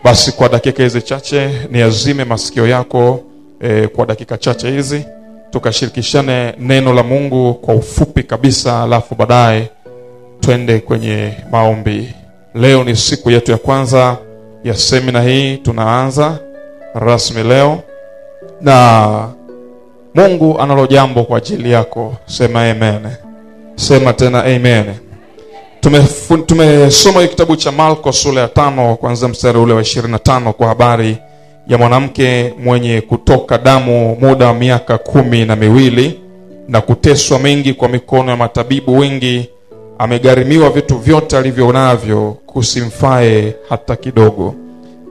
Basi kwa dakika hizi chache niazime masikio yako kwa dakika chache hizi, tukashirikishane neno la Mungu kwa ufupi kabisa, alafu baadaye twende kwenye maombi. Leo ni siku yetu ya kwanza ya semina hii, tunaanza rasmi leo, na Mungu analo jambo kwa ajili yako. Sema amen. Sema tena amen. Tumesoma kitabu cha Marko sura ya 5 kuanzia mstari ule wa 25 kwa habari ya mwanamke mwenye kutoka damu muda wa miaka 12 na kuteswa mengi kwa mikono ya matabibu wengi. Amegharimiwa vitu vyote alivyonavyo, kusimfae hata kidogo,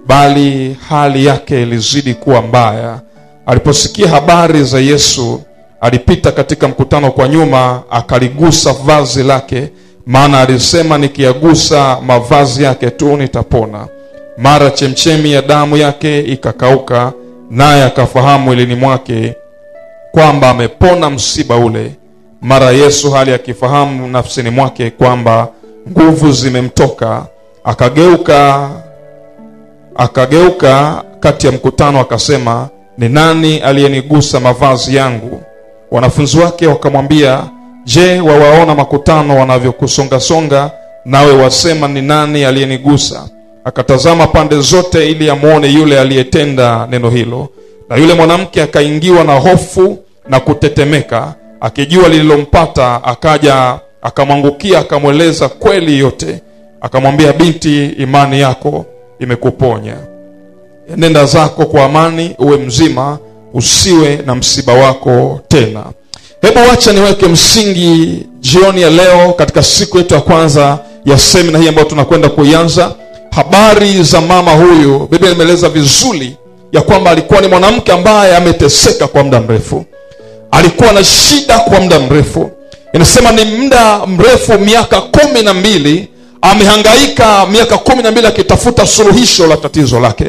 bali hali yake ilizidi kuwa mbaya. Aliposikia habari za Yesu, alipita katika mkutano kwa nyuma, akaligusa vazi lake, maana alisema, nikiagusa mavazi yake tu nitapona. Mara chemchemi ya damu yake ikakauka, naye akafahamu ilini mwake kwamba amepona msiba ule. Mara Yesu, hali akifahamu nafsini mwake kwamba nguvu zimemtoka, akageuka kati ya mkutano akasema, ni nani aliyenigusa mavazi yangu? Wanafunzi wake wakamwambia, je, wawaona makutano wanavyokusonga-songa, nawe wasema ni nani aliyenigusa? Akatazama pande zote ili amuone yule aliyetenda neno hilo. Na yule mwanamke akaingiwa na hofu na kutetemeka, akijua lililompata, akaja akamwangukia, akamweleza kweli yote. Akamwambia, binti, imani yako imekuponya, nenda zako kwa amani, uwe mzima, usiwe na msiba wako tena. Hebu wacha niweke msingi jioni ya leo katika siku yetu ya kwanza ya semina hii ambayo tunakwenda kuianza. Habari za mama huyu, Biblia imeeleza vizuri ya kwamba alikuwa ni mwanamke ambaye ameteseka kwa muda mrefu. Alikuwa na shida kwa muda mrefu. Inasema ni muda mrefu, miaka 12 amehangaika, miaka 12 akitafuta suluhisho la tatizo lake.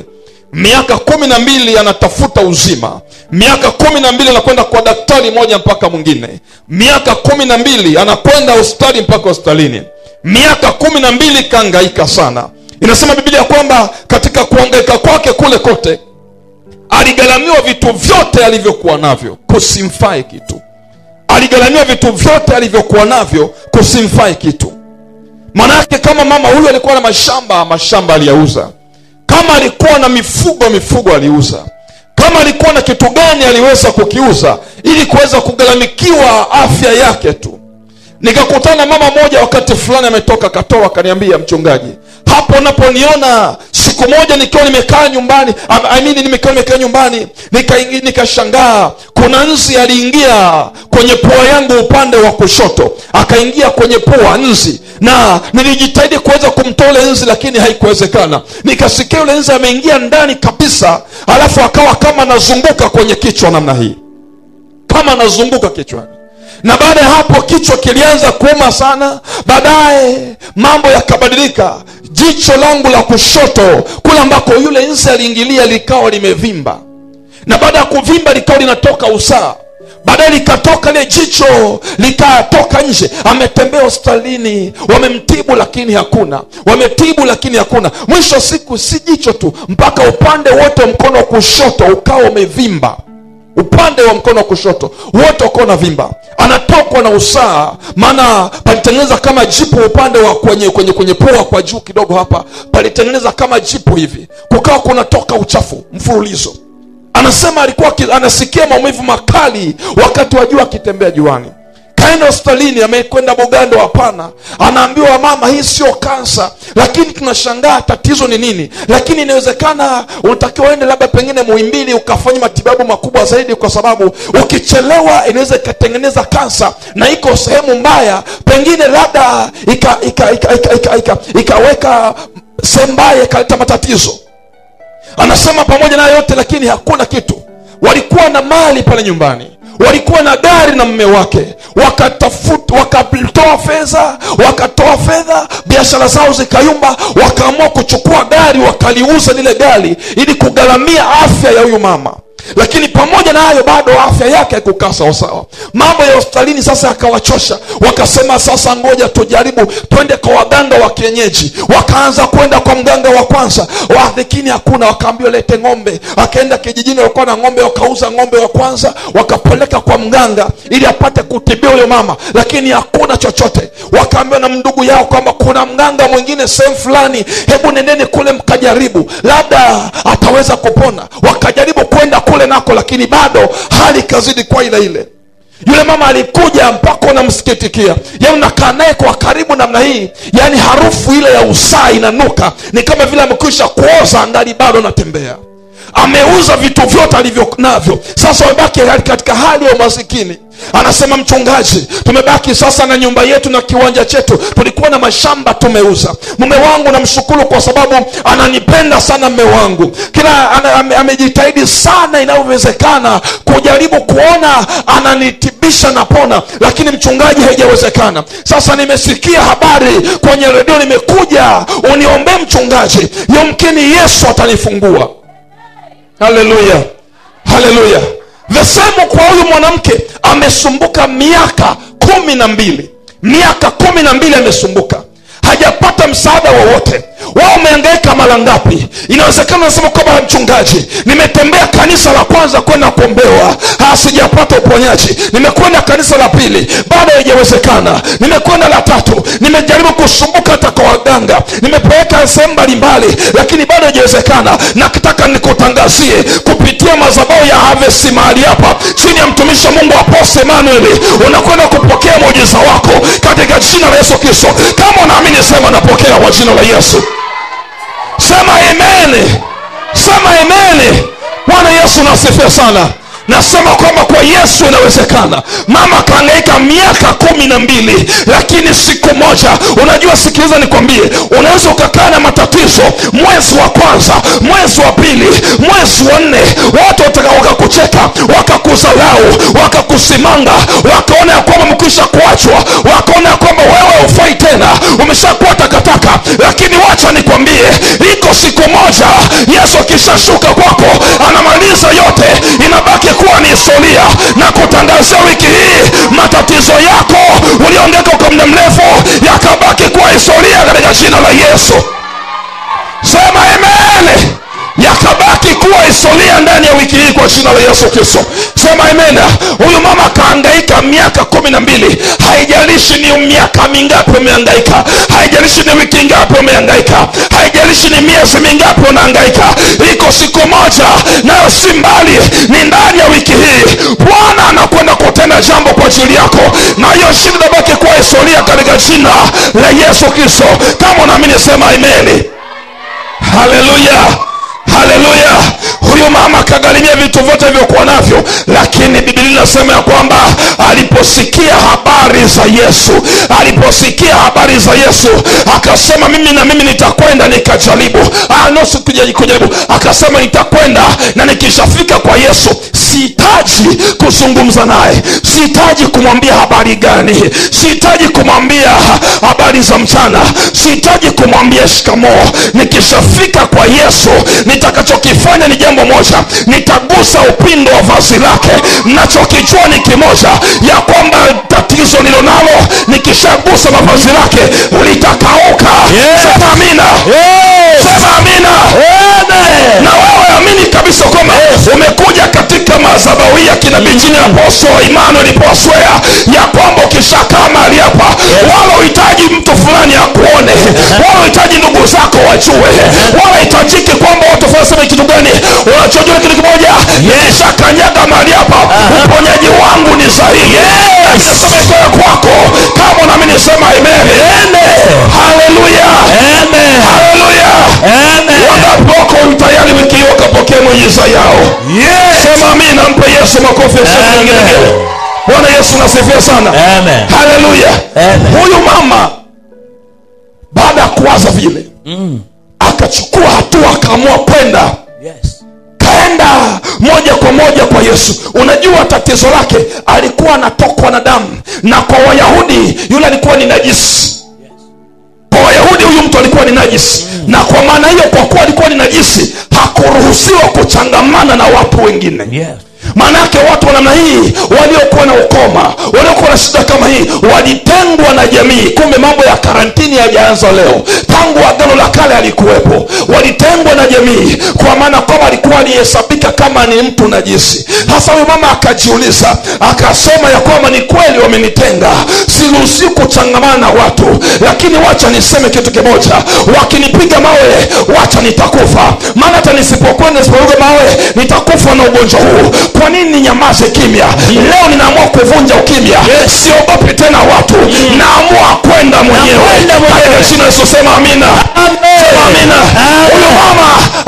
Miaka 12 anatafuta uzima. Miaka 12 anakwenda kwa daktari moja mpaka mwingine. Miaka 12 anakwenda hospitali mpaka hospitalini. Miaka 12 kahangaika sana. Inasema Biblia kwamba katika kuhangaika kwake kule kote, aligharamiwa vitu vyote alivyokuwa navyo, kusimfae kitu. Aligharamiwa vitu vyote alivyokuwa navyo, kusimfae kitu. Maana yake kama mama huyu alikuwa na mashamba aliyauza. Kama alikuwa na mifugo aliuza. Kama alikuwa na kitu gani aliweza kukiuza ili kuweza kugharamikiwa afya yake tu. Nikakutana mama moja wakati fulani ametoka Katoa, akaniambia, mchungaji, hapo unaponiona siku moja nikiwa nimekaa nyumbani, nimekaa nyumbani, nikashangaa kuna nzi aliingia kwenye pua yangu upande wa kushoto. Akaingia kwenye pua nzi, na nilijitahidi kuweza kumtoa nzi lakini haikuwezekana. Nikasikia yule nzi ameingia ndani kabisa, alafu akawa kama anazunguka kwenye kichwa namna hii, kama anazunguka kichwani. Na baada ya hapo kichwa kilianza kuuma sana. Baadaye mambo yakabadilika. Jicho langu la kushoto kule ambako yule nzi aliingilia likawa limevimba, na baada ya kuvimba likawa linatoka usaha. Baadaye likatoka ile jicho likatoka nje. Ametembea hospitalini, wamemtibu lakini hakuna. Wametibu lakini hakuna. Mwisho siku si jicho tu, mpaka upande wote wa mkono wa kushoto ukawa umevimba. Upande wa mkono wa kushoto wote uko na vimba. Anatokwa na usaha, maana palitengeneza kama jipu upande wa kwenye pua kwa juu kidogo hapa. Palitengeneza kama jipu hivi. Kukawa kunatoka uchafu mfululizo. Anasema alikuwa anasikia maumivu makali wakati wa jua akitembea juani. Kaenda hospitalini, amekwenda Bugando, hapana. Anaambiwa, mama, hii sio kansa, lakini tunashangaa tatizo ni nini? Lakini inawezekana unatakiwa uende labda pengine Muhimbili ukafanya matibabu makubwa zaidi, kwa sababu ukichelewa inaweza ikatengeneza kansa na iko sehemu mbaya, pengine labda ikaweka sehemu mbaya ikaleta matatizo. Anasema pamoja na yote lakini hakuna kitu. Walikuwa na mali pale nyumbani, walikuwa na gari na mume wake, wakatoa fedha, biashara zao zikayumba, wakaamua kuchukua gari, wakaliuza lile gari ili kugharamia afya ya huyu mama. Lakini pamoja na hayo bado afya yake haikukaa sawa sawa. Mambo ya hospitalini sasa yakawachosha. Wakasema sasa ngoja tujaribu twende kwa waganga wa kienyeji. Wakaanza kwenda kwa mganga wa kwanza. Lakini hakuna. Wakaambiwa lete ng'ombe. Akaenda kijijini, walikuwa na ng'ombe, wakauza ng'ombe wa kwanza, wakapeleka kwa mganga ili apate kutibia huyo mama, lakini hakuna chochote. Wakaambiwa na ndugu yao kwamba kuna mganga mwingine sehemu fulani, hebu nendeni kule mkajaribu, labda ataweza kupona. Wakajaribu kwenda kule nako, lakini bado hali kazidi kwa ile ile. Yule mama alikuja mpaka unamsikitikia. Yaani unakaa naye kwa karibu namna hii, yaani harufu ile ya usaa inanuka, ni kama vile amekwisha kuoza, angali bado anatembea. Ameuza vitu vyote alivyo navyo. Sasa wamebaki katika hali ya umasikini. Anasema mchungaji, tumebaki sasa na nyumba yetu na kiwanja chetu. Tulikuwa na mashamba tumeuza. Mume wangu namshukuru kwa sababu ananipenda sana mume wangu. Kila amejitahidi sana inavyowezekana kujaribu kuona ananitibisha na pona, lakini mchungaji haijawezekana. Sasa nimesikia habari kwenye redio, nimekuja uniombee mchungaji, yumkini Yesu atanifungua. Haleluya. Haleluya. The same kwa huyu mwanamke, amesumbuka miaka 12. Miaka 12 amesumbuka. Hajapata msaada wowote. Wao umehangaika mara ngapi? Inawezekana unasema kwamba mchungaji, nimetembea kanisa la kwanza kwenda kuombewa, sijapata uponyaji. Nimekwenda kanisa la pili, bado haijawezekana. Nimekwenda la tatu, nimejaribu kusumbuka hata kwa waganga. Nimepeleka sehemu mbalimbali, lakini bado haijawezekana. Nataka nikutangazie kupitia madhabahu ya Harvest mahali hapa, chini ya mtumishi wa Mungu Apostle Emmanuel, unakwenda kupokea muujiza wako katika jina la Yesu Kristo. Kama unaamini sema napokea kwa jina la Yesu. Sema amen. Sema amen. Bwana Yesu nasifiwe sana. Nasema kwamba kwa Yesu inawezekana. Mama kaangaika miaka 12, lakini siku moja, unajua, sikiliza nikwambie, unaweza ukakaa na matatizo mwezi wa kwanza, mwezi wa pili, mwezi wa 4, watu wakakucheka, wakakuzalau, wakakusimanga, wakaona ya kwamba mkisha kuachwa, wakaona ya kwamba wewe hufai tena, umeshakuwa takataka. Lakini wacha nikwambie, iko siku moja Yesu akishashuka kwako, anamaliza yote, inabaki kuwa ni historia. Na kutangazia wiki hii, matatizo yako uliongeka kwa muda mrefu yakabaki kuwa historia katika jina la Yesu. Sema amen. Yakabaki kuwa historia ndani ya wiki hii kwa jina la Yesu Kristo. Sema amen. Huyu mama kaangaika miaka 12. Haijalishi ni miaka mingapi umehangaika, haijalishi ni wiki ngapi umehangaika, haijalishi ni miezi mingapi unahangaika, iko siku moja, nayo si mbali, ni ndani ya wiki hii, Bwana anakwenda kutenda jambo kwa ajili yako, na hiyo shida inabaki kuwa historia katika jina la Yesu Kristo. Kama unaamini sema amen. Haleluya. Haleluya. Huyu mama kagalimia vitu vyote vilivyokuwa navyo, lakini Biblia inasema ya kwamba aliposikia habari za Yesu, aliposikia habari za Yesu, akasema mimi nitakwenda nikajaribu. Kujaribu. Akasema nitakwenda, na nikishafika kwa Yesu sihitaji kuzungumza naye, sihitaji kumwambia habari gani, sihitaji kumwambia habari za mchana, sihitaji kumwambia shikamoo. Nikishafika kwa Yesu, nitakachokifanya ni jambo moja, nitagusa upindo wa vazi lake. Nachokijua ni kimoja, ya kwamba tatizo nilonalo nikishagusa mavazi lake litakauka. Sema amina. Sema amina. Na wewe amini kabisa kwamba umekuja katika madhabahu ya kinabii chini ya Apostle Emmanuel Poswea, ya kwamba ukishakaa mahali hapa, wala uhitaji mtu fulani akuone, wala uhitaji ndugu zako wajue, wala hitajiki kwamba watu waseme kitu gani. Unachojua kitu kimoja, nishakanyaga mahali hapa, uponyaji wangu ni sahihi. Nasema kwako, kama unaamini sema amen. Haleluya. Haleluya. Wangapi wako tayari wiki hii wakapokea muujiza yao? Sema amina. Mpe Yesu makofi. Bwana Yesu nasifiwe sana. Haleluya. Huyu mama baada ya kuwaza vile, akachukua hatua, akaamua kwenda. Kaenda moja kwa moja kwa Yesu. Unajua tatizo lake, alikuwa anatokwa na damu, na kwa Wayahudi yule alikuwa ni najisi. Kwa Wayahudi huyu mtu alikuwa ni najisi, na kwa maana hiyo, kwa kuwa alikuwa ni najisi, hakuruhusiwa kuchangamana na watu watu wengine. Yes. Maanake watu wa namna hii waliokuwa na ukoma, waliokuwa na shida kama hii, walitengwa na jamii. Kumbe mambo ya karantini hayajaanza leo, tangu Agano la Kale alikuwepo. Walitengwa na jamii kwa maana kwamba alikuwa alihesabika kama ni mtu najisi. Hasa huyu mama akajiuliza, akasema ya kwamba ni kweli wamenitenga, siruhusi kuchangamana na watu, lakini wacha niseme kitu kimoja, wakinipiga mawe wacha nitakufa. Maana hata nisipokwenda nisipopiga mawe nitakufa na ugonjwa huu. Kwa nini nyamaze kimya? Leo ninaamua kuvunja ukimya. Siogopi tena watu, naamua kwenda mwenyewe. Katika jina la Yesu sema amina. Sema amina. Huyo mama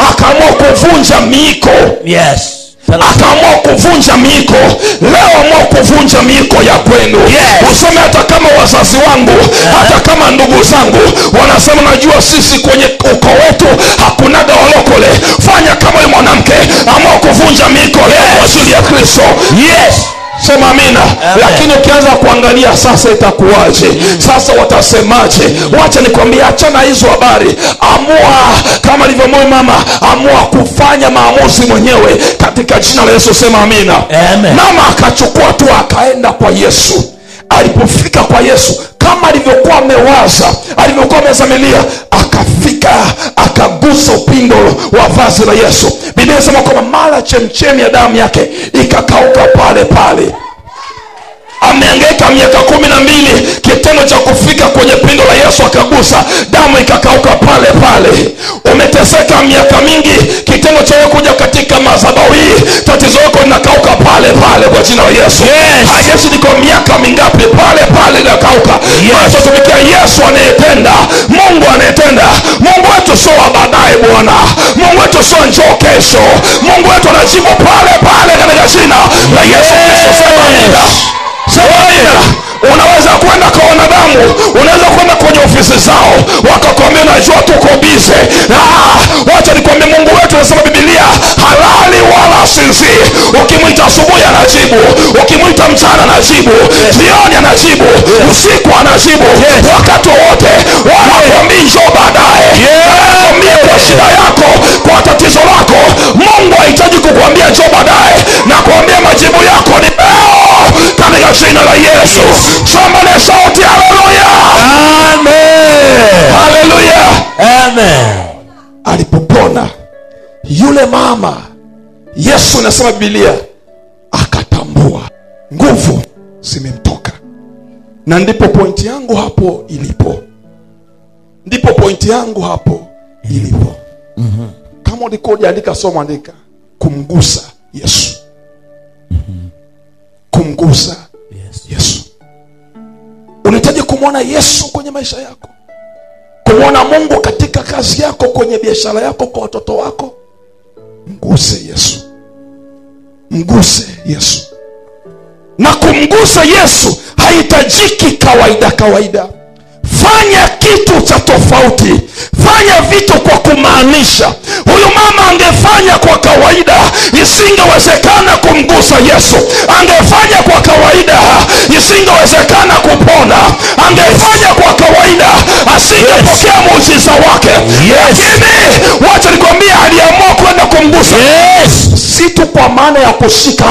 akaamua kuvunja miiko. Yes. Akaamua kuvunja miiko. Leo amua kuvunja miiko ya kwenu. Useme hata kama wazazi wangu, hata kama ndugu zangu wanasema, najua sisi kwenye ukoo wetu hakunaga walokole. Fanya kama yule mwanamke, amua kuvunja miiko leo kwa ajili ya Kristo. Yes. Sema amina. Lakini ukianza kuangalia sasa itakuwaje? Sasa watasemaje? Wacha nikwambie, achana hizo habari. Amua kama alivyomoyo mama, amua kufanya maamuzi mwenyewe katika jina la Yesu. Sema amina. Amen. Mama akachukua tu akaenda kwa Yesu. Alipofika kwa Yesu kama alivyokuwa amewaza, alivyokuwa amezamilia, akafika akagusa upindo wa vazi la Yesu. Biblia inasema kwamba mara chemchemi ya damu yake ikakauka pale pale. Amehangaika miaka 12, kitendo cha kufika kwenye pindo la Yesu akagusa, damu ikakauka pale pale. Umeteseka miaka mingi, kitendo cha kuja katika madhabahu hii, tatizo lako linakauka pale pale kwa jina la Yesu. Yesu niko miaka mingapi? Pale pale linakauka. Yesu tumikia Yesu anayetenda, Mungu anayetenda. Mungu wetu sio wa baadaye Bwana. Mungu wetu sio njoo kesho. Mungu wetu anajibu pale pale katika jina la Yesu Kristo. Sema amina. Unaweza kwenda kwa wanadamu, unaweza kwenda kwenye ofisi zao, wakakwambia najua tuko busy. Wacha nikwambie, Mungu wetu anasema Biblia, halali wala sinzi. Ukimwita asubuhi anajibu, ukimwita mchana anajibu, jioni anajibu, usiku anajibu, wakati wote. Wala kwambia njoo baadaye. Kwambia kwa shida yako, kwa tatizo lako, Mungu hahitaji kukwambia njoo baadaye, na kuambia majibu yako ni katika jina la Yesu. Somebody shout hallelujah. Amen. Hallelujah. Amen. Alipopona yule mama, Yesu anasema Biblia akatambua nguvu zimemtoka. Na ndipo pointi yangu hapo ilipo. Ndipo pointi yangu hapo ilipo. Kama ulikuwa unaandika, soma, andika kumgusa Yesu. Kumgusa Yesu. Unahitaji kumwona Yesu kwenye maisha yako, kumwona Mungu katika kazi yako, kwenye biashara yako, kwa watoto wako. Mguse Yesu. Mguse Yesu. Na kumgusa Yesu haitajiki kawaida kawaida. Fanya kitu cha tofauti. Fanya vitu kwa kumaanisha. Huyu mama angefanya kwa kawaida, isingewezekana kumgusa Yesu. Angefanya kwa kawaida, isingewezekana kupona. Angefanya kwa kawaida, asingepokea muujiza wake. Lakini wacha nikwambie, aliamua kwenda kumgusa. Si tu kwa maana ya kushika.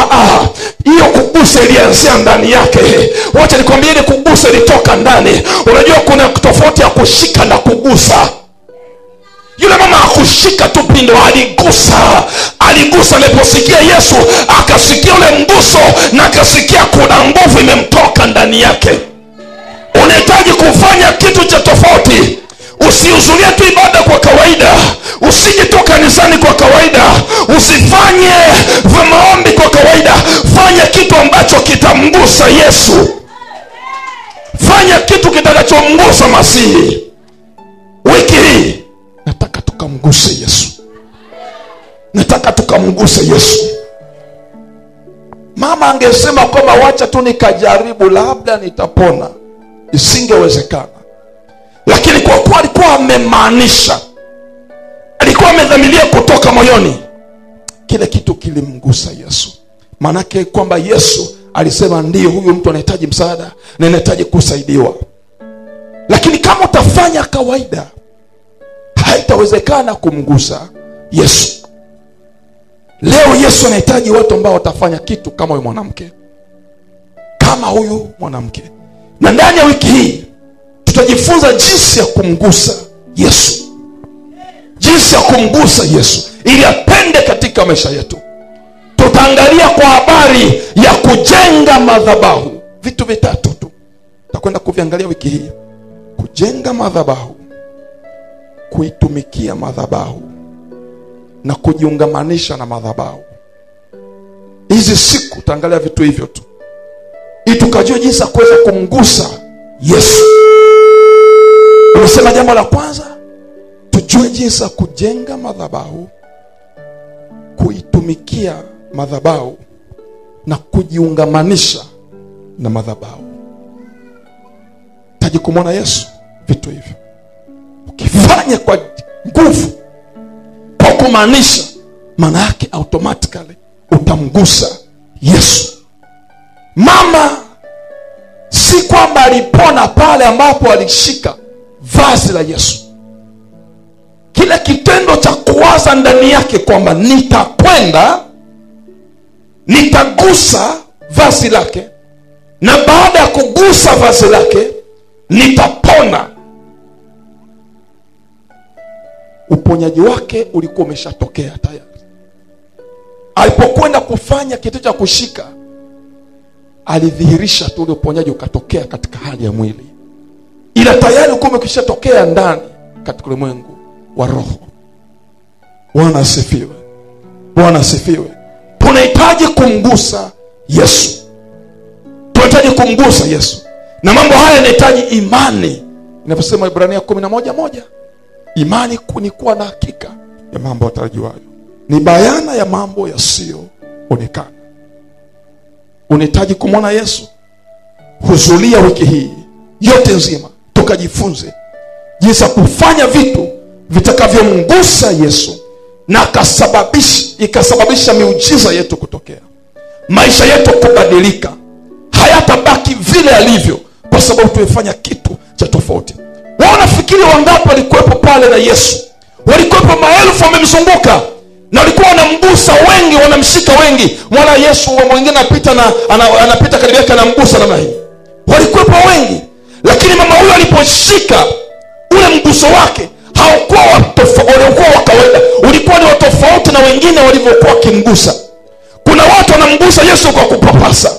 Hiyo kugusa ilianzia ndani yake. Wacha nikwambie, ile kugusa ilitoka ndani. Unajua kuna tofauti ya kushika na kugusa. Yule mama hakushika tu pindo, aligusa. Aligusa. Aliposikia Yesu akasikia ule mguso, na akasikia kuna nguvu imemtoka ndani yake. Unahitaji kufanya kitu cha tofauti. Usihudhurie tu ibada kwa kawaida. Usije tu kanisani kwa kawaida. Usifanye maombi kwa kawaida. Fanya kitu ambacho kitamgusa Yesu. Fanya kitu kitakachomgusa Masihi. Wiki hii nataka tukamguse Yesu. Nataka tukamguse Yesu. Mama angesema kwamba wacha tu nikajaribu, labda nitapona. Isingewezekana. Lakini kwa kuwa alikuwa amemaanisha, alikuwa amedhamiria kutoka moyoni, kile kitu kilimgusa Yesu. Maanake kwamba Yesu alisema ndiyo, huyu mtu anahitaji msaada na anahitaji kusaidiwa. Lakini kama utafanya kawaida, haitawezekana kumgusa Yesu. Leo Yesu anahitaji watu ambao watafanya kitu kama huyu mwanamke, kama huyu mwanamke. Na ndani ya wiki hii tutajifunza jinsi ya kumgusa Yesu, jinsi ya kumgusa Yesu ili apende katika maisha yetu. Tutaangalia kwa habari ya kujenga madhabahu, vitu vitatu tu tutakwenda kuviangalia wiki hii: kujenga madhabahu, kuitumikia madhabahu na kujiungamanisha na madhabahu. Hizi siku tutaangalia vitu hivyo tu ili tukajue jinsi ya kuweza kumgusa Yesu. Tunasema jambo la kwanza, tujue jinsi ya kujenga madhabahu, kuitumikia madhabahu na kujiungamanisha na madhabahu. Taji kumwona Yesu, vitu hivyo ukifanya kwa nguvu, kwa kumaanisha, maana yake automatically utamgusa Yesu. Mama si kwamba alipona pale ambapo alishika vazi la Yesu. Kile kitendo cha kuwaza ndani yake kwamba nitakwenda, nitagusa vazi lake, na baada ya kugusa vazi lake nitapona, uponyaji wake ulikuwa umeshatokea tayari. Alipokwenda kufanya kitu cha kushika, alidhihirisha tu, ule uponyaji ukatokea katika hali ya mwili, ila tayari ulikuwa umeshatokea ndani katika ulimwengu wa roho. Bwana asifiwe. Bwana asifiwe. Tunahitaji kumgusa Yesu. Tunahitaji kumgusa Yesu. Na mambo haya yanahitaji imani. Inaposema Ibrania 11:1, imani ni kuwa na hakika ya mambo yatarajiwayo, ni bayana ya mambo yasiyoonekana. Unahitaji kumwona Yesu. Hudhuria wiki hii yote nzima tukajifunze jinsi ya kufanya vitu vitakavyomgusa Yesu na ikasababisha miujiza yetu kutokea, maisha yetu kubadilika. Hayatabaki vile alivyo kwa sababu tumefanya kitu cha tofauti. Wao nafikiri wangapi walikuwepo pale na Yesu? Walikuwepo maelfu wamemzunguka na walikuwa wanamgusa wengi, wanamshika wengi. Mwana Yesu mwingine anapita karibu yake, anamgusa namna hii. Walikuwepo wengi, lakini mama huyo aliposhika ule mguso wake haukuwa wa kawaida, ulikuwa ni tofauti na wengine walivyokuwa kimgusa. Kuna watu wanamgusa Yesu kwa kupapasa,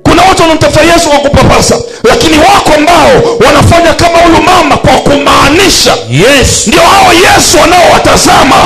kuna watu wanamtafuta Yesu kwa kupapasa, lakini wako ambao wanafanya kama huyu mama kwa kumaanisha. Yes. Ndio hao Yesu wanaowatazama.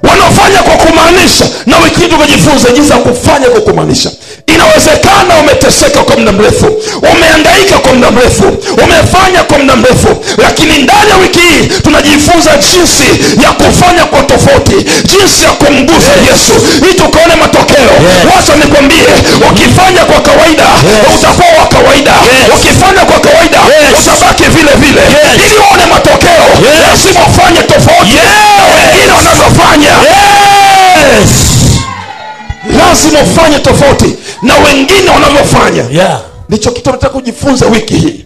Wanafanya kwa kumaanisha. Na wiki hii tukajifunza jinsi ya kufanya kwa kumaanisha. Inawezekana umeteseka kwa muda mrefu, umehangaika kwa muda mrefu, umefanya kwa muda mrefu, lakini ndani ya wiki hii tunajifunza jinsi ya kufanya kwa tofauti, jinsi ya kumgusa Yesu ili tukaone matokeo. Wacha nikwambie, ukifanya kwa kawaida utakuwa wa kawaida. Ukifanya kwa kawaida utabaki vile vile. Ili uone matokeo lazima ufanye tofauti na wengine wanavyofanya. Lazima ufanye tofauti na wengine wanavyofanya. Ndicho kitu nataka kujifunza wiki hii.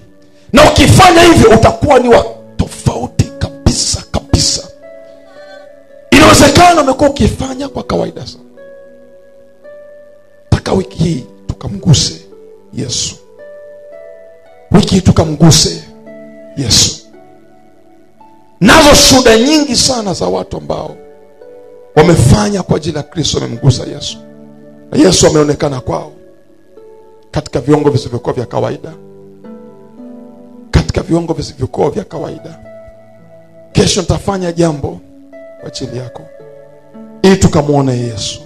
Na ukifanya hivyo utakuwa ni wa tofauti kabisa kabisa. Inawezekana umekuwa ukifanya kwa kawaida sana. Taka wiki hii tukamguse Yesu. Wiki hii tukamguse Yesu. Nazo shuhuda nyingi sana za watu ambao wamefanya kwa ajili ya Kristo, wamemgusa Yesu. Na Yesu ameonekana kwao katika viwango visivyokuwa vya kawaida. Katika viwango visivyokuwa vya kawaida. Kesho nitafanya jambo kwa ajili yako ili tukamwone Yesu.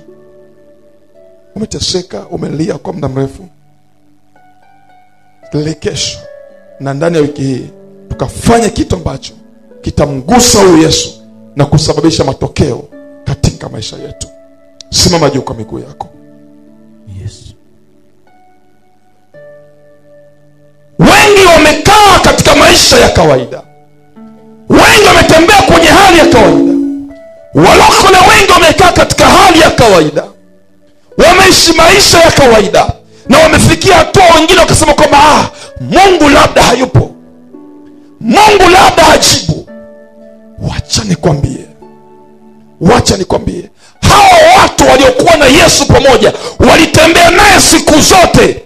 Umeteseka, umelia kwa muda mrefu. Leo kesho na ndani ya wiki hii tukafanya kitu ambacho kitamgusa huyu Yesu na kusababisha matokeo katika maisha yetu. Simama juu kwa miguu yako. Yes. Wengi wamekaa katika maisha ya kawaida. Wengi wametembea kwenye hali ya kawaida. Walokole wengi wamekaa katika hali ya kawaida. Wameishi maisha ya kawaida. Na wamefikia hatua wengine wakasema kwamba Mungu labda hayupo, Mungu labda hajibu. Wacha nikwambie, hao Yesu, waliokuwa na Yesu pamoja, walitembea naye siku zote.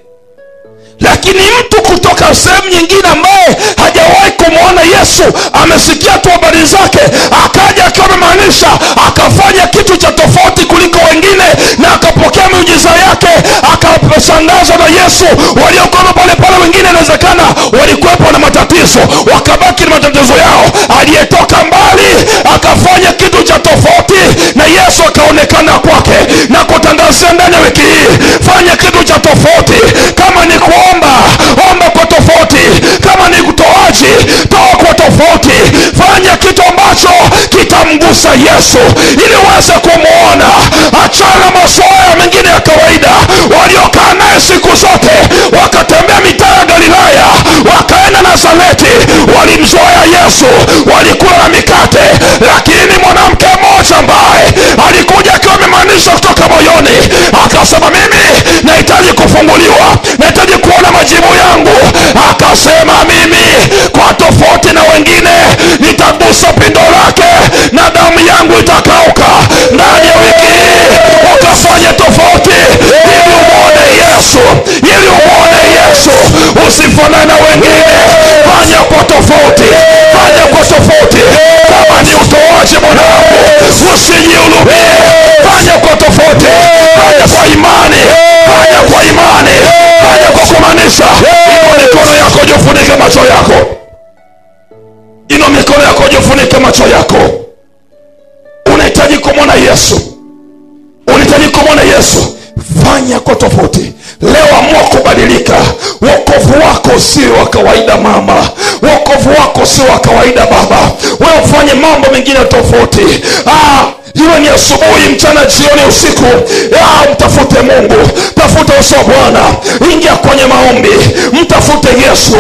Lakini mtu kutoka sehemu nyingine ambaye hajawahi kumwona Yesu, amesikia tu habari zake, akaja akiwa amemaanisha, akafanya kitu cha tofauti kuliko wengine na akapokea miujiza yake, akashangazwa na Yesu. Waliokuwa pale pale wengine inawezekana walikuwepo na matatizo, wakabaki na matatizo yao. Aliyetoka mbali akafanya kitu cha tofauti na Yesu akaonekana kwake. Na kutangazia ndani ya wiki hii, fanya kitu cha tofauti. Kama ni kuomba, omba kwa tofauti. Kama ni kutoaji, toa kwa tofauti. Fanya kitu ambacho kitamgusa Yesu ili uweze kumuona. Achana mazoea mengine ya kawaida. Waliokaa naye siku zote, wakatembea mitaa ya Galilaya, wakaenda Nazareti, walimzoea Yesu, walikula na mikate. Lakini mwanamke mmoja ambaye alikuja akiwa amemaanisha kutoka moyoni, akasema mimi nahitaji kufunguliwa, nahitaji kuona majibu yangu. Akasema mimi kwa tofauti na wengine nitagusa pindo lake na damu yangu itakauka. Ndani ya wiki hii ukafanya tofauti ili umuone Yesu, ili umuone Yesu. Usifanane na wengine, fanya kwa tofauti, fanya kwa tofauti. Kama ni utoaji mwanangu, usijihurumie, fanya kwa tofauti, fanya kwa imani, fanya kwa imani, fanya kwa kumaanisha. Inua mikono yako, jifunike macho yako. Inua mikono yako, jifunike macho yako. Unahitaji kumwona Yesu, unahitaji kumwona Yesu. Fanya kwa tofauti. Leo amua kubadilika. Wokovu wako sio wa kawaida mama, wokovu wako sio wa kawaida baba. Wewe ufanye mambo mengine tofauti. Iwe ni asubuhi, mchana, jioni, usiku, mtafute Mungu, tafuta uso wa Bwana, ingia kwenye maombi, mtafute Yesu,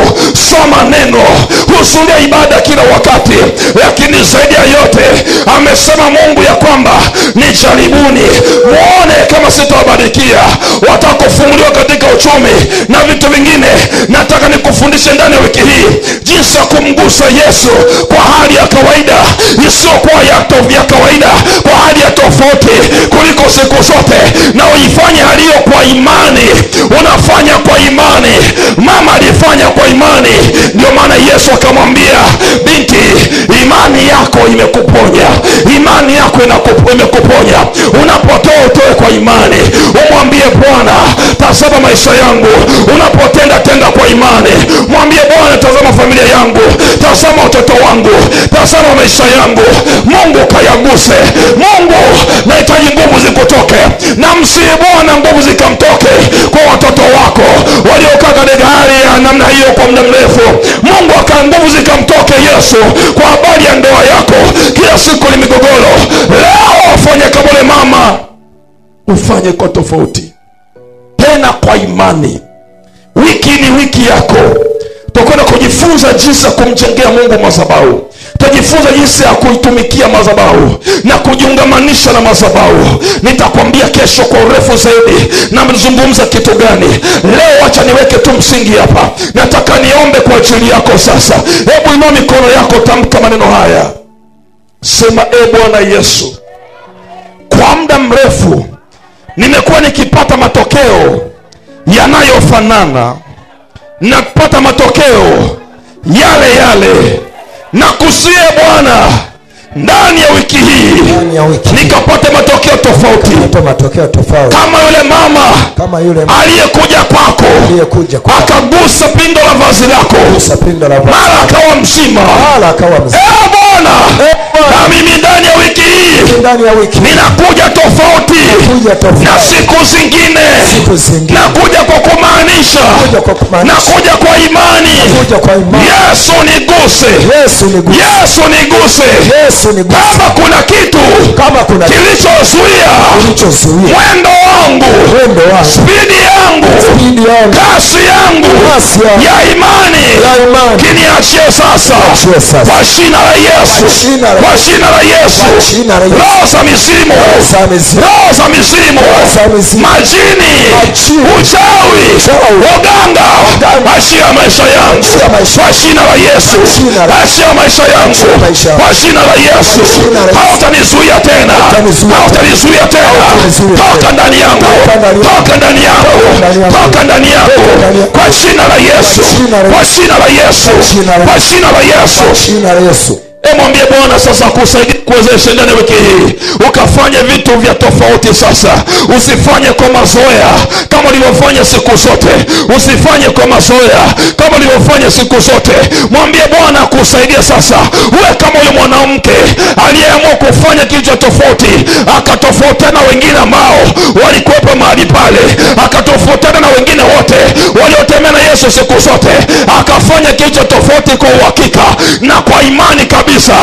soma neno, hudhuria ibada kila wakati. Lakini zaidi ya yote amesema Mungu ya kwamba nijaribuni muone kama sitawabarikia. Watakufunguliwa katika uchumi na vitu vingine. Nataka nikufundishe ndani ya wiki hii jinsi ya kumgusa Yesu kwa hali ya kawaida, isiyokuwa ya kawaida, kwa hali ya tofauti kuliko siku zote. Na uifanye hali hiyo kwa imani. Unafanya kwa imani. Mama alifanya kwa imani, ndio maana Yesu akamwambia, binti, imani yako imekuponya, imani yako imekuponya. Unapotoa, utoe kwa imani. Umwambie Bwana, tazama maisha yangu. Unapotenda, tenda kwa imani. Mwambie Bwana, tazama familia yangu, tazama watoto wangu, tazama maisha yangu. Mungu kayaguse. Mungu, nahitaji nguvu zikutoke. Na msihi Bwana nguvu zikamtoke kwa watoto wako waliokaa katika hali ya namna hiyo kwa muda mrefu. Mungu aka nguvu zikamtoke Yesu kwa habari ya ndoa yako. Kila siku ni migogoro. Leo ufanye kama ule mama, ufanye kwa tofauti, tena kwa imani. Wiki ni wiki yako. Tutakwenda kujifunza jinsi ya kumjengea Mungu madhabahu. Tutajifunza jinsi ya kuitumikia madhabahu na kujiungamanisha na madhabahu. Nitakwambia kesho kwa urefu zaidi na mzungumza kitu gani. Leo acha niweke tu msingi hapa. Nataka niombe kwa ajili yako sasa. Hebu inua mikono yako, tamka maneno haya. Sema, Bwana Yesu, kwa muda mrefu nimekuwa nikipata matokeo yanayofanana na kupata matokeo yale yale. Nakusihi Bwana, ndani ya wiki hii nikapate matokeo tofauti. Kama yule mama aliyekuja kwako akagusa pindo la vazi lako, mara akawa mzima. Bwana, na mimi ndani ya wiki hii ninakuja tofauti na siku zingine. Nakuja kwa kumaanisha, nakuja kwa imani. Yesu niguse, Yesu niguse. Kama kuna kitu kilichozuia mwendo wangu, spidi yangu, kasi yangu ya imani kiniachie sasa kwa jina la Yesu, kwa jina la Yesu. Roho za mizimu, roho za mizimu, majini, uchawi, waganga, achia maisha yangu kwa jina la Yesu, achia maisha yangu kwa jina la Yesu. Hautanizuia tena, hautanizuia tena. Toka ndani yangu, toka ndani yangu, toka ndani yangu kwa jina la Yesu, kwa jina la Yesu, kwa jina la Yesu. Mwambie Bwana sasa kusaidie kuwezesha ndani wiki hii ukafanya vitu vya tofauti sasa. Usifanye kwa mazoea kama ulivyofanya siku zote. Usifanye kwa mazoea kama ulivyofanya siku zote. Mwambie Bwana kusaidie sasa. Uwe kama yule mwanamke aliyeamua kufanya kitu tofauti, akatofautiana wengine ambao walikuwepo mahali pale, akatofautiana na wengine wote waliotembea na Yesu siku zote, akafanya kitu tofauti kwa uhakika na kwa imani kabisa.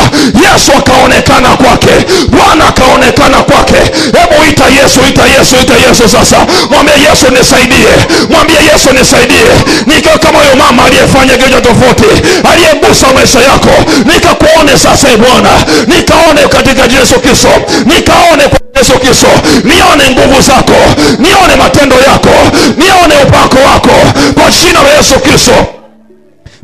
Yesu akaonekana kwake, Bwana akaonekana kwake. Hebu ita Yesu, ita Yesu, ita Yesu sasa. Mwambie Yesu nisaidie, mwambie Yesu nisaidie. Nikawe kama yule mama aliyefanya kitu tofauti, aliyegusa maisha yako. Nikakuone sasa Bwana, nikaone katika Yesu Kristo, nikaone kwa Yesu Kristo, nione nguvu zako, nione matendo yako, nione upako wako kwa jina la Yesu Kristo.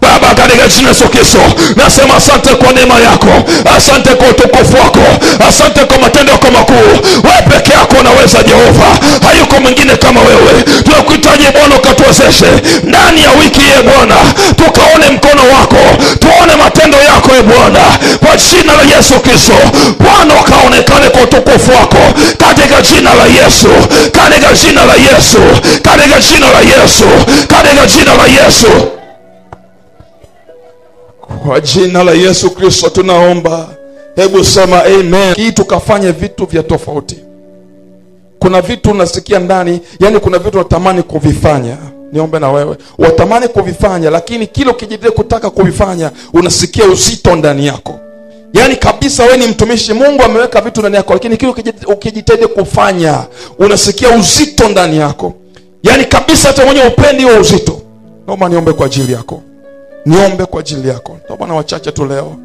Baba, katika jina la Yesu Kristo, nasema asante kwa neema yako, asante kwa utukufu wako, asante kwa matendo yako makuu. Wewe peke yako unaweza Jehova, hayuko mwingine kama wewe. Tunakuhitaji Bwana ukatuwezeshe ndani ya wiki hii Bwana, tukaone mkono wako, tuone matendo yako Bwana, kwa jina la Yesu Kristo. Bwana ukaonekane kwa utukufu wako katika jina la Yesu, katika jina la Yesu, katika jina la Yesu, katika jina la Yesu. Kwa jina la Yesu Kristo tunaomba. Hebu sema amen. Hii tukafanye vitu vya tofauti. Kuna vitu unasikia ndani, yani kuna vitu unatamani kuvifanya. Niombe na wewe, watamani kuvifanya, lakini kile ukijidai kutaka kuvifanya unasikia uzito ndani yako. Yani kabisa wewe ni mtumishi, Mungu ameweka vitu ndani yako, lakini kile ukijitahidi kufanya unasikia uzito ndani yako. Yani kabisa hata mwenye upendi huo uzito. Naomba niombe kwa ajili yako. Niombe kwa ajili yako. Bwana wachache tu leo,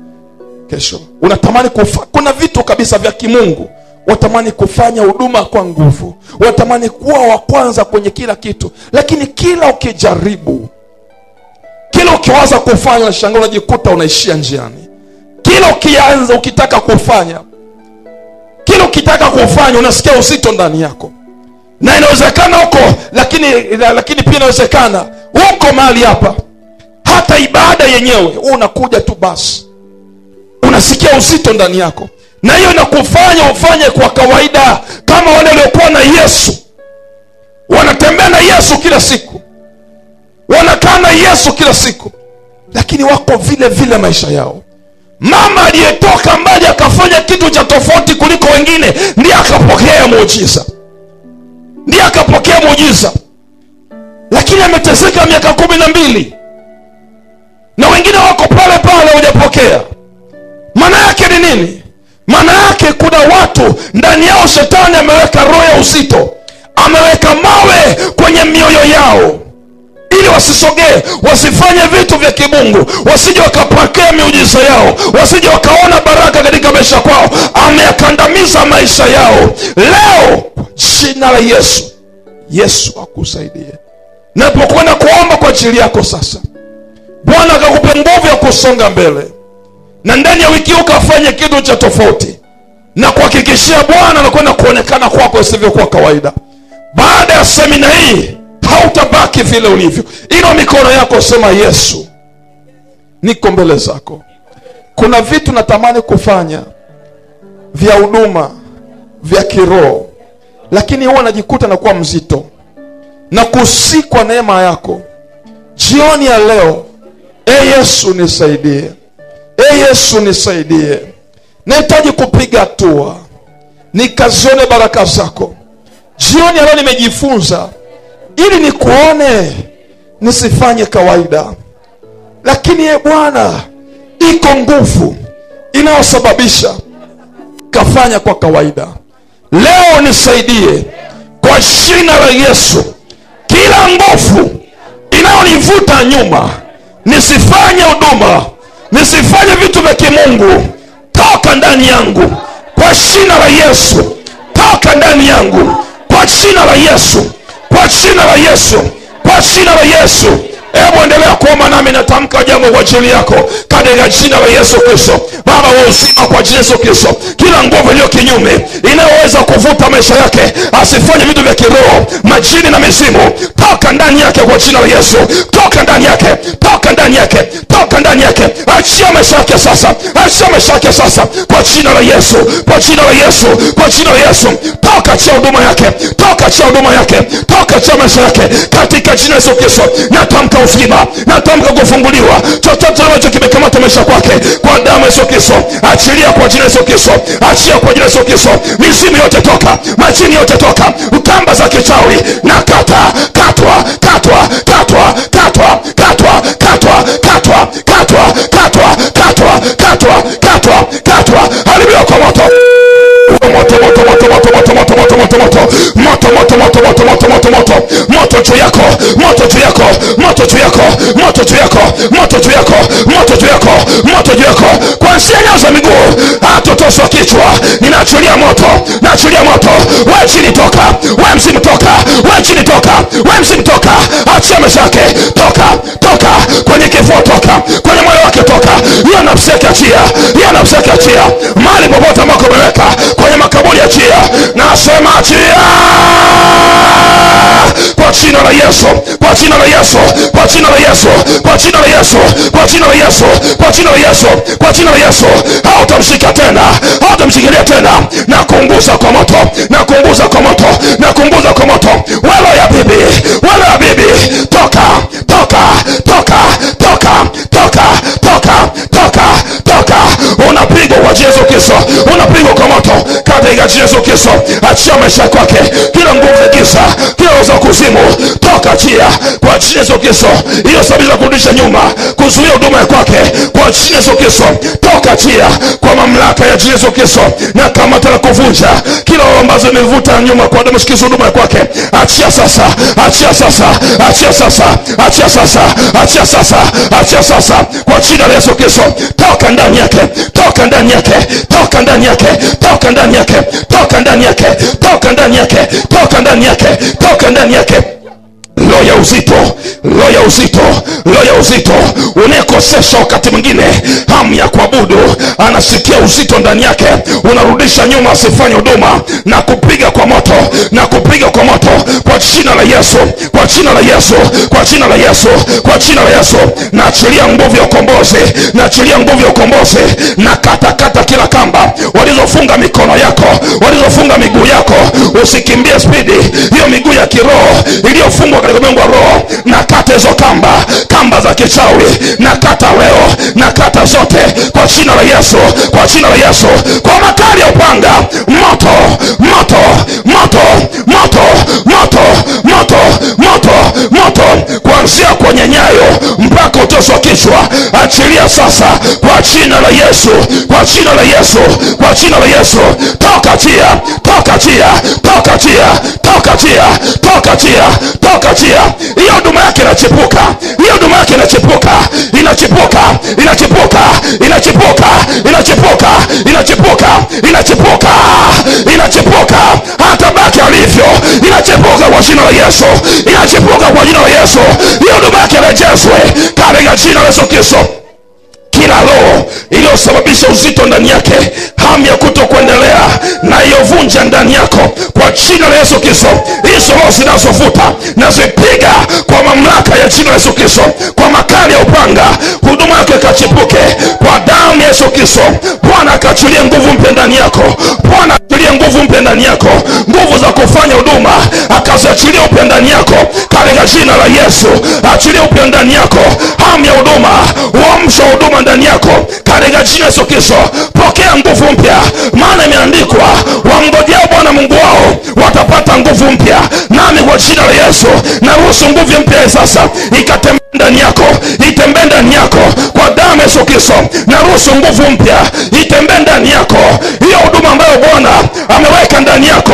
kesho unatamani kuna vitu kabisa vya kimungu. Watamani kufanya huduma kwa nguvu. Watamani kuwa wa kwanza kwenye kila kitu. Lakini kila ukijaribu, kila ukiwaza kufanya, unashangaa unajikuta unaishia njiani. Kila ukianza ukitaka kufanya, kila ukitaka kufanya unasikia uzito ndani yako. Na inawezekana huko, lakini pia inawezekana huko mahali hapa, hata ibada yenyewe unakuja tu basi unasikia uzito ndani yako, na hiyo inakufanya ufanye kwa kawaida kama wale waliokuwa na Yesu. Wanatembea na Yesu kila siku, wanakaa na Yesu kila siku, lakini wako vile vile maisha yao. Mama aliyetoka mbali akafanya kitu cha tofauti kuliko wengine, ndiye akapokea muujiza, ndiye akapokea muujiza, lakini ameteseka miaka 12 na wengine wako pale pale hujapokea. Maana yake ni nini? Maana yake kuna watu ndani yao shetani ameweka roho ya uzito, ameweka mawe kwenye mioyo yao ili wasisogee, wasifanye vitu vya kimungu, wasije wakapokea miujiza yao, wasije wakaona baraka katika maisha kwao. Ameyakandamiza maisha yao. Leo jina la Yesu, Yesu akusaidie. Napokwenda kuomba kwa ajili yako sasa, Bwana akakupe nguvu ya kusonga mbele, na ndani ya wiki ukafanye kitu cha tofauti, na kuhakikishia Bwana anakwenda kuonekana kwako isivyokuwa kawaida. Baada ya semina hii hautabaki vile ulivyo. Ino mikono yako, sema Yesu, niko mbele zako. Kuna vitu natamani kufanya vya huduma, vya kiroho, lakini huwa najikuta na kuwa mzito. Na kusikwa neema yako jioni ya leo, Yesu nisaidie. Yesu nisaidie. Nahitaji kupiga hatua nikazione baraka zako. Jioni ya leo nimejifunza ili nikuone, nisifanye kawaida. Lakini Bwana, iko nguvu inayosababisha kafanya kwa kawaida. Leo nisaidie kwa jina la Yesu. Kila nguvu inayonivuta nyuma nisifanye huduma, nisifanye vitu vya kimungu, toka ndani yangu kwa jina la Yesu. Toka ndani yangu kwa jina la Yesu, kwa jina la Yesu, kwa jina la Yesu. Hebu endelea kuomba nami natamka jambo kwa ajili yako katika jina la Yesu Kristo. Baba wa uzima, kwa jina la Yesu Kristo, kila nguvu iliyo kinyume inayoweza kuvuta maisha yake asifanye vitu vya kiroho, majini na mizimu, toka ndani yake kwa jina la Yesu. Toka ndani yake, toka ndani yake, toka ndani yake. Achia maisha yake sasa, achia maisha yake sasa kwa jina la Yesu, kwa jina la Yesu, kwa jina la Yesu. Toka, achia huduma yake, toka, achia huduma yake, toka, achia maisha yake katika jina la Yesu Kristo. Natamka uzima, natamka kufunguliwa. Chochote ambacho kimekamata maisha kwake, kwa damu ya Yesu Kristo, achilia kwa jina la Yesu Kristo, achia kwa jina la Yesu Kristo. Mizimu yote toka, majini yote toka, kamba za kichawi na katwa, katwa, katwa, katwa, katwa, katwa, katwa, katwa, katwa, katwa, katwa, katwa, katwa, katwa. Haribiwa kwa moto. Moto, moto, moto, moto, moto, moto, moto, moto, moto, moto, moto, moto, moto, moto, moto, moto, moto juu yako, moto juu yako, moto juu yako, moto juu yako, moto juu yako, moto juu yako, moto juu yako. Kuanzia nyayo za miguu hata toso wa kichwa, ninaachilia moto, naachilia moto. Wewe chini toka, wewe mzimu toka, wewe chini toka, wewe mzimu toka. Achia maisha yake, toka, toka kwenye kifua, toka kwenye moyo wake, toka. Hiyo nafsi yake achia, hiyo nafsi yake achia. Mahali popote ambako umeweka kwenye makaburi achia. Nasema achia kwa jina la Yesu, kwa jina la Yesu, kwa jina la Yesu, kwa jina la Yesu, kwa jina la Yesu, kwa jina la Yesu, kwa jina la Yesu. Hautamshika tena, hautamshikilia tena. Na kuunguza kwa moto, na kuunguza kwa moto, na kuunguza kwa moto. Wala ya bibi, wala ya bibi, toka, toka, toka, toka, toka, toka, toka, toka. Unapigwa kwa Yesu Kristo, unapigwa kwa moto katika Yesu Kristo. Achia maisha kwake, kila nguvu za giza, kila roho za kuzimu, toka, achia kwa Yesu Kristo. Hiyo sababu ya kurudisha nyuma, kuzuia huduma kwake, kwa Yesu Kristo, toka, achia kwa mamlaka ya Yesu Kristo. Na kama tena kuvunja kila roho ambazo imevuta nyuma kwa damu shikizo huduma kwake, achia sasa, achia sasa, achia sasa, achia sasa, achia sasa, achia sasa kwa jina la Yesu Kristo. Toka ndani yake, toka ndani yake, toka ndani yake, toka ndani yake, toka ndani yake, toka ndani yake, toka ndani yake, toka ndani yake. Roho ya uzito, roho ya uzito, roho ya uzito unekosesha wakati mwingine hamu ya kuabudu, anasikia uzito ndani yake, unarudisha nyuma asifanye huduma, na kupiga kwa moto, na kupiga kwa moto kwa jina la Yesu, kwa jina la Yesu, kwa jina la Yesu, kwa jina la Yesu. Na achilia nguvu ya ukombozi, na achilia nguvu ya ukombozi. Na kata kila kamba walizofunga mikono yako, walizofunga miguu yako. Usikimbie spidi, hiyo miguu ya kiroho iliyofungwa katika mungu wa roho. Na kata hizo kamba, kamba za kichawi, na kata leo, na kata zote kwa jina la Yesu, kwa jina la Yesu. Kwa makali ya upanga, moto, moto, moto, moto, moto, moto, moto, moto, kuanzia kwenye nyayo mpaka utosi wa kichwa. Achilia sasa kwa jina la Yesu, kwa jina la Yesu, kwa jina la Yesu. Toka, achia, toka, achia, toka, achia, toka, achia, toka, achia, toka, achia. Hiyo huduma yake inachipuka, hiyo huduma yake inachipuka, inachipuka, inachipuka, inachipuka, inachipuka, inachipuka, inachipuka, inachipuka. Hata baki alivyo, inachipuka kwa jina la Yesu, inachipuka kwa jina la Yesu. Hiyo huduma yake irejeshwe katika jina la Yesu Kristo. Kila roho iliyosababisha uzito ndani yake, hamu ya kutokuendelea, na iliyovunja ndani yako kwa jina la Yesu Kristo. Hizo roho zinazovuta na zipiga kwa mamlaka ya jina la Yesu Kristo, kwa makali ya upanga. Huduma yako ikachipuke kwa damu ya Yesu Kristo. Bwana akachilie nguvu mpya ndani yako, Bwana akachilie nguvu mpya ndani yako, nguvu za kufanya huduma akaziachilie upya ndani yako katika jina la Yesu. Achilie upya ndani yako hamu ya huduma, uamsho wa huduma ndani yako katika jina la Yesu Kristo. Pokea nguvu mpya, maana imeandikwa, wamngojea Bwana Mungu wao watapata nguvu mpya. Nami kwa jina la Yesu naruhusu nguvu mpya sasa ikatembee ndani yako, itembee ndani yako kwa damu ya Yesu Kristo. Naruhusu nguvu mpya itembee ndani yako. Hiyo huduma ambayo Bwana ameweka ndani yako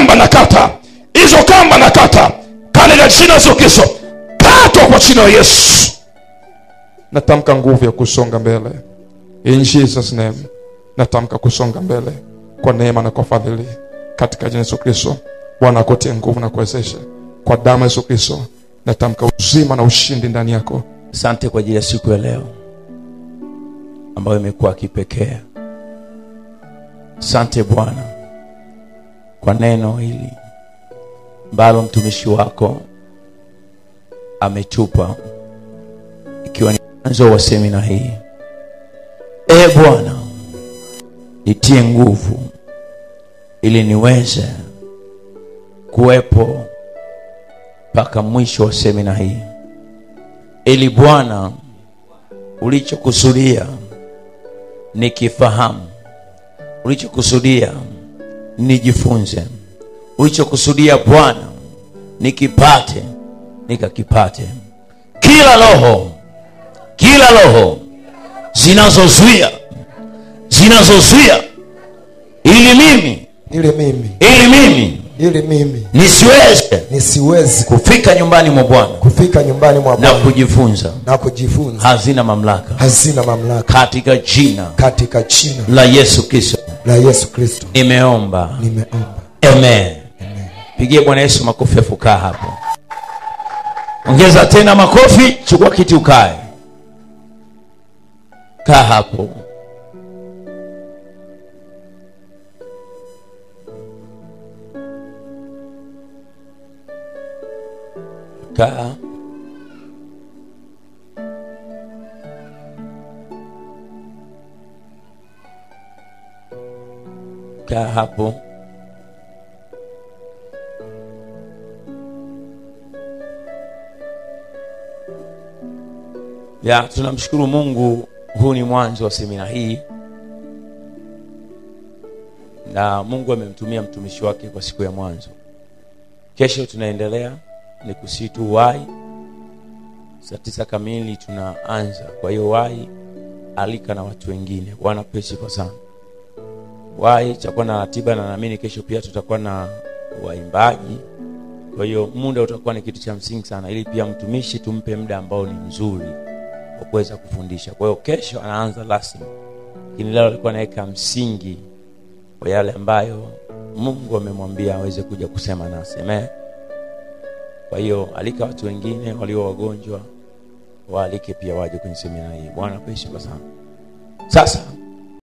kamba nakata, hizo kamba nakata katika jina la Yesu Kristo. Katwa kwa jina la Yesu. Natamka nguvu ya kusonga mbele. In Jesus name. Natamka kusonga mbele kwa neema na kwa fadhili katika jina la Yesu Kristo. Bwana akutie nguvu na kuwezesha kwa damu ya Yesu Kristo. Natamka uzima na ushindi ndani yako. Asante kwa ajili ya siku ya leo ambayo imekuwa kipekee. Asante Bwana kwa neno hili ambalo mtumishi wako ametupa, ikiwa ni mwanzo wa semina hii. Bwana, nitie nguvu ili niweze kuwepo mpaka mwisho wa semina hii, ili Bwana ulichokusudia nikifahamu, ulichokusudia nijifunze, ulichokusudia Bwana nikipate nikakipate. Kila roho zinazozuia ili mimi nisiweze kufika nyumbani mwa Bwana na kujifunza hazina mamlaka katika jina la Yesu Kristo nimeomba. Amen. Pigie Bwana Yesu makofi ya furaha hapo. Ongeza tena makofi. Chukua kiti ukae. Kaa hapo. Kaa. Kaa hapo. Tunamshukuru Mungu. Huu ni mwanzo wa semina hii, na Mungu amemtumia mtumishi wake kwa siku ya mwanzo. Kesho tunaendelea, ni kusitu wai saa 9 kamili tunaanza. Kwa hiyo wai alika na watu wengine. Bwana pesi kwa sana. Wai tutakuwa na ratiba, na naamini kesho pia tutakuwa na waimbaji. Kwa hiyo muda utakuwa ni kitu cha msingi sana, ili pia mtumishi tumpe muda ambao ni mzuri wa kuweza kufundisha. Kwa hiyo kesho anaanza rasmi, lakini leo alikuwa anaweka msingi wa yale ambayo Mungu amemwambia aweze kuja kusema nasi. Amen. Kwa hiyo alika watu wengine walio wagonjwa, waalike pia waje kwenye semina hii. Bwana pesi kwa sana. Sasa